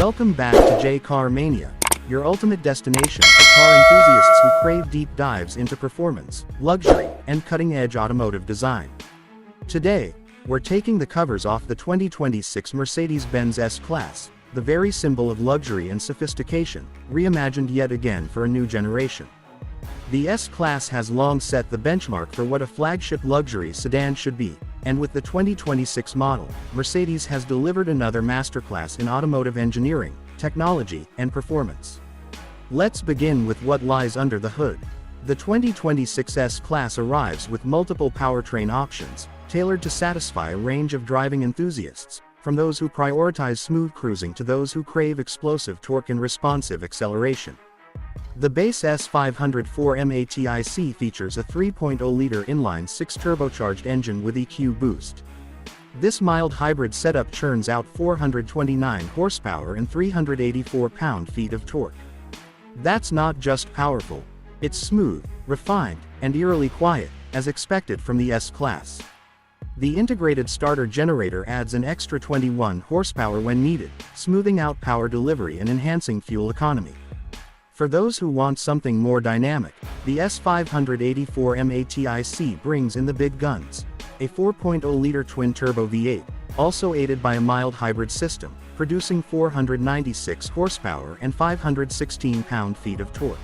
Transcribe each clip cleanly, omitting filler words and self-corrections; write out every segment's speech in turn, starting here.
Welcome back to Car Mania, your ultimate destination for car enthusiasts who crave deep dives into performance, luxury, and cutting-edge automotive design. Today, we're taking the covers off the 2026 Mercedes-Benz S-Class, the very symbol of luxury and sophistication, reimagined yet again for a new generation. The S-Class has long set the benchmark for what a flagship luxury sedan should be, and with the 2026 model, Mercedes has delivered another masterclass in automotive engineering, technology, and performance. Let's begin with what lies under the hood. The 2026 S-Class arrives with multiple powertrain options, tailored to satisfy a range of driving enthusiasts, from those who prioritize smooth cruising to those who crave explosive torque and responsive acceleration. The base S500 MATIC features a 3.0-liter inline-six turbocharged engine with EQ boost. This mild hybrid setup churns out 429 horsepower and 384 pound-feet of torque. That's not just powerful, it's smooth, refined, and eerily quiet, as expected from the S-Class. The integrated starter generator adds an extra 21 horsepower when needed, smoothing out power delivery and enhancing fuel economy. For those who want something more dynamic, the S584 MATIC brings in the big guns. A 4.0-liter twin-turbo V8, also aided by a mild hybrid system, producing 496 horsepower and 516 pound-feet of torque.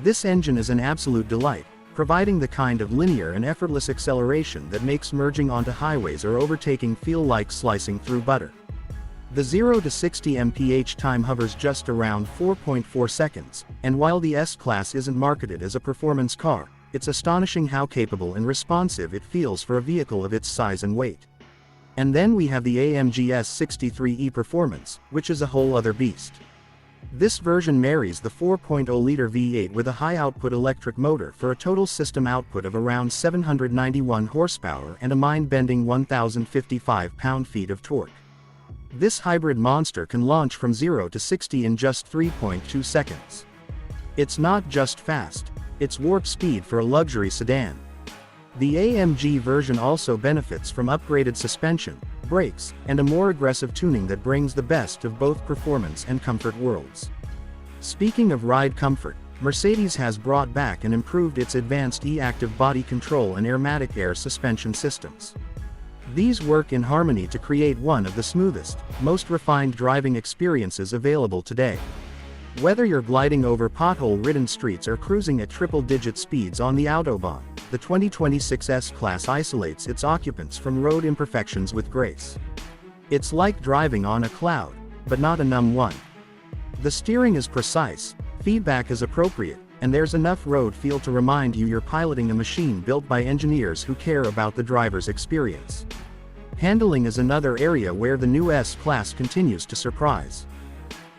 This engine is an absolute delight, providing the kind of linear and effortless acceleration that makes merging onto highways or overtaking feel like slicing through butter. The 0 to 60 mph time hovers just around 4.4 seconds, and while the S-Class isn't marketed as a performance car, it's astonishing how capable and responsive it feels for a vehicle of its size and weight. And then we have the AMG S63E Performance, which is a whole other beast. This version marries the 4.0-liter V8 with a high-output electric motor for a total system output of around 791 horsepower and a mind-bending 1,055 pound-feet of torque. This hybrid monster can launch from 0 to 60 in just 3.2 seconds. It's not just fast, it's warp speed for a luxury sedan. The AMG version also benefits from upgraded suspension, brakes, and a more aggressive tuning that brings the best of both performance and comfort worlds. Speaking of ride comfort, Mercedes has brought back and improved its advanced e-active body control and airmatic air suspension systems. These work in harmony to create one of the smoothest, most refined driving experiences available today. Whether you're gliding over pothole-ridden streets or cruising at triple-digit speeds on the Autobahn, the 2026 S-Class isolates its occupants from road imperfections with grace. It's like driving on a cloud, but not a numb one. The steering is precise, feedback is appropriate, and there's enough road feel to remind you you're piloting a machine built by engineers who care about the driver's experience. Handling is another area where the new S-Class continues to surprise.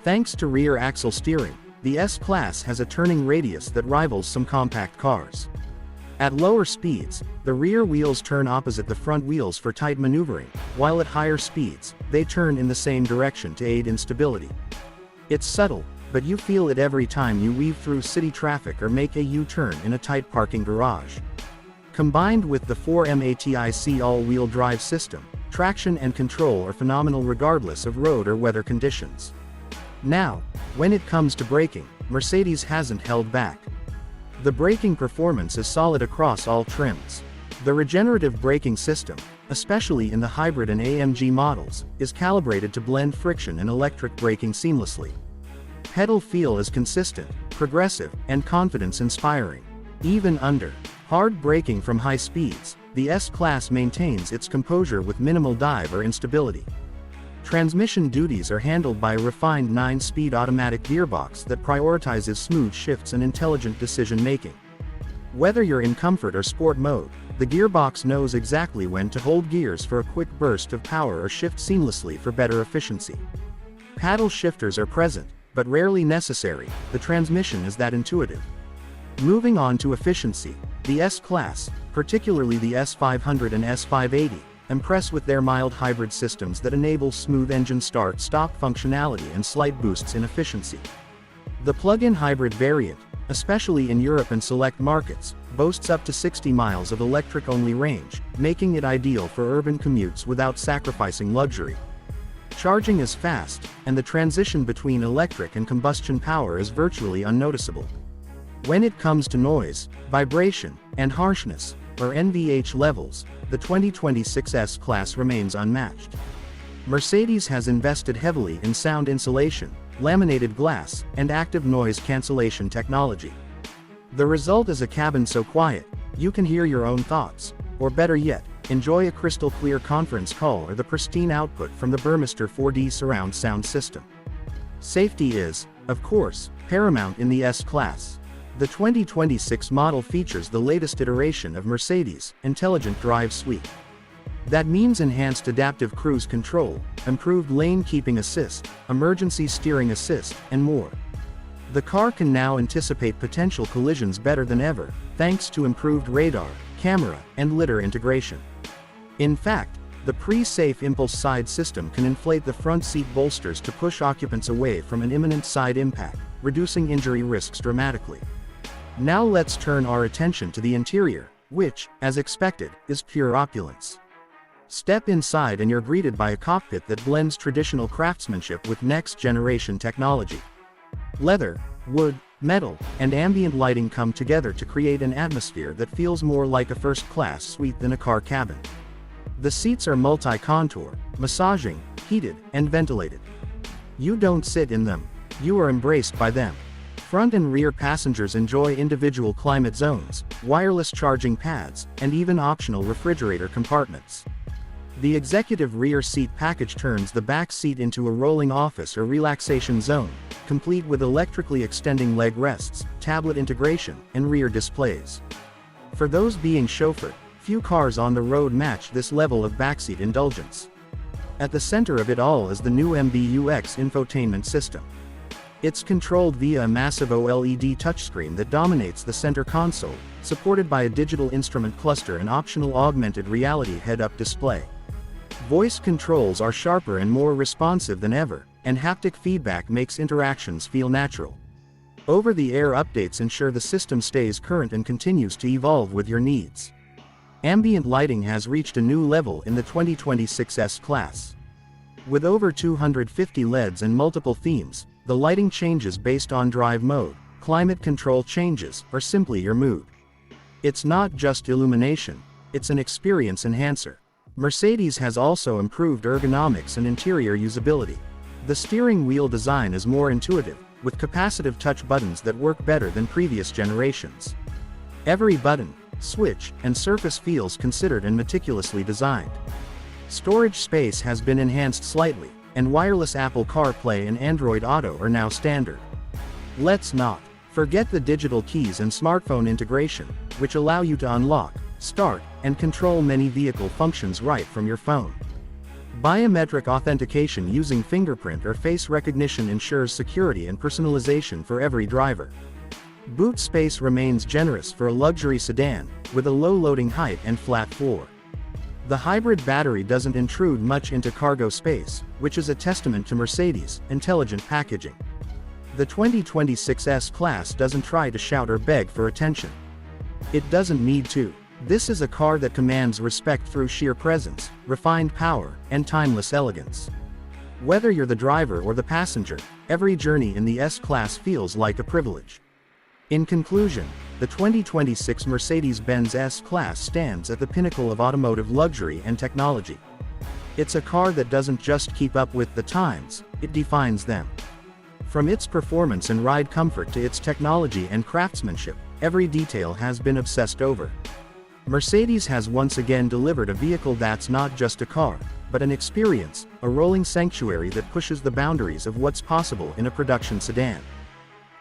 Thanks to rear axle steering, the S-Class has a turning radius that rivals some compact cars. At lower speeds, the rear wheels turn opposite the front wheels for tight maneuvering, while at higher speeds, they turn in the same direction to aid in stability. It's subtle, but you feel it every time you weave through city traffic or make a U-turn in a tight parking garage. Combined with the 4MATIC all-wheel drive system, traction and control are phenomenal regardless of road or weather conditions. Now, when it comes to braking, Mercedes hasn't held back. The braking performance is solid across all trims. The regenerative braking system, especially in the hybrid and AMG models, is calibrated to blend friction and electric braking seamlessly. Pedal feel is consistent, progressive, and confidence-inspiring. Even under hard braking from high speeds, the S-Class maintains its composure with minimal dive or instability. Transmission duties are handled by a refined 9-speed automatic gearbox that prioritizes smooth shifts and intelligent decision-making. Whether you're in comfort or sport mode, the gearbox knows exactly when to hold gears for a quick burst of power or shift seamlessly for better efficiency. Paddle shifters are present, but rarely necessary. The transmission is that intuitive. Moving on to efficiency, the S-Class, particularly the S500 and S580, impress with their mild hybrid systems that enable smooth engine start-stop functionality and slight boosts in efficiency. The plug-in hybrid variant, especially in Europe and select markets, boasts up to 60 miles of electric-only range, making it ideal for urban commutes without sacrificing luxury. Charging is fast, and the transition between electric and combustion power is virtually unnoticeable. When it comes to noise, vibration, and harshness, or NVH levels, the 2026 S-Class remains unmatched. Mercedes has invested heavily in sound insulation, laminated glass, and active noise cancellation technology. The result is a cabin so quiet, you can hear your own thoughts, or better yet, enjoy a crystal clear conference call or the pristine output from the Burmester 4D surround sound system. Safety is, of course, paramount in the S-Class. The 2026 model features the latest iteration of Mercedes' Intelligent Drive Suite. That means enhanced adaptive cruise control, improved lane keeping assist, emergency steering assist, and more. The car can now anticipate potential collisions better than ever, thanks to improved radar, camera, and lidar integration. In fact, the pre-safe impulse side system can inflate the front seat bolsters to push occupants away from an imminent side impact, reducing injury risks dramatically. Now let's turn our attention to the interior, which, as expected, is pure opulence. Step inside and you're greeted by a cockpit that blends traditional craftsmanship with next-generation technology. Leather, wood, metal, and ambient lighting come together to create an atmosphere that feels more like a first-class suite than a car cabin. The seats are multi-contour, massaging, heated, and ventilated. You don't sit in them, you are embraced by them. Front and rear passengers enjoy individual climate zones, wireless charging pads, and even optional refrigerator compartments. The executive rear seat package turns the back seat into a rolling office or relaxation zone, complete with electrically extending leg rests, tablet integration, and rear displays. For those being chauffeured, few cars on the road match this level of backseat indulgence. At the center of it all is the new MBUX infotainment system. It's controlled via a massive OLED touchscreen that dominates the center console, supported by a digital instrument cluster and optional augmented reality head-up display. Voice controls are sharper and more responsive than ever, and haptic feedback makes interactions feel natural. Over-the-air updates ensure the system stays current and continues to evolve with your needs. Ambient lighting has reached a new level in the 2026 S-Class. With over 250 LEDs and multiple themes, the lighting changes based on drive mode, climate control changes, or simply your mood. It's not just illumination, it's an experience enhancer. Mercedes has also improved ergonomics and interior usability. The steering wheel design is more intuitive, with capacitive touch buttons that work better than previous generations. Every button, switch, and surface feels considered and meticulously designed. Storage space has been enhanced slightly, and wireless Apple CarPlay and Android Auto are now standard. Let's not forget the digital keys and smartphone integration, which allow you to unlock, start, and control many vehicle functions right from your phone. Biometric authentication using fingerprint or face recognition ensures security and personalization for every driver. Boot space remains generous for a luxury sedan, with a low loading height and flat floor. The hybrid battery doesn't intrude much into cargo space, which is a testament to Mercedes' intelligent packaging. The 2026 S-Class doesn't try to shout or beg for attention. It doesn't need to. This is a car that commands respect through sheer presence, refined power, and timeless elegance. Whether you're the driver or the passenger, every journey in the S-Class feels like a privilege. In conclusion, the 2026 Mercedes-Benz S-Class stands at the pinnacle of automotive luxury and technology. It's a car that doesn't just keep up with the times, it defines them. From its performance and ride comfort to its technology and craftsmanship, every detail has been obsessed over. Mercedes has once again delivered a vehicle that's not just a car, but an experience, a rolling sanctuary that pushes the boundaries of what's possible in a production sedan.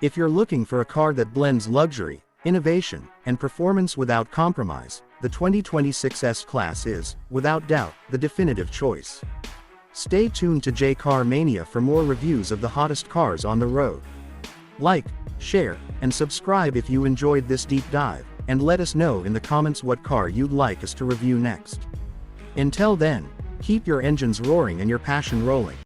If you're looking for a car that blends luxury, innovation, and performance without compromise, the 2026 S-Class is, without doubt, the definitive choice. Stay tuned to Car Mania for more reviews of the hottest cars on the road. Like, share, and subscribe if you enjoyed this deep dive, and let us know in the comments what car you'd like us to review next. Until then, keep your engines roaring and your passion rolling.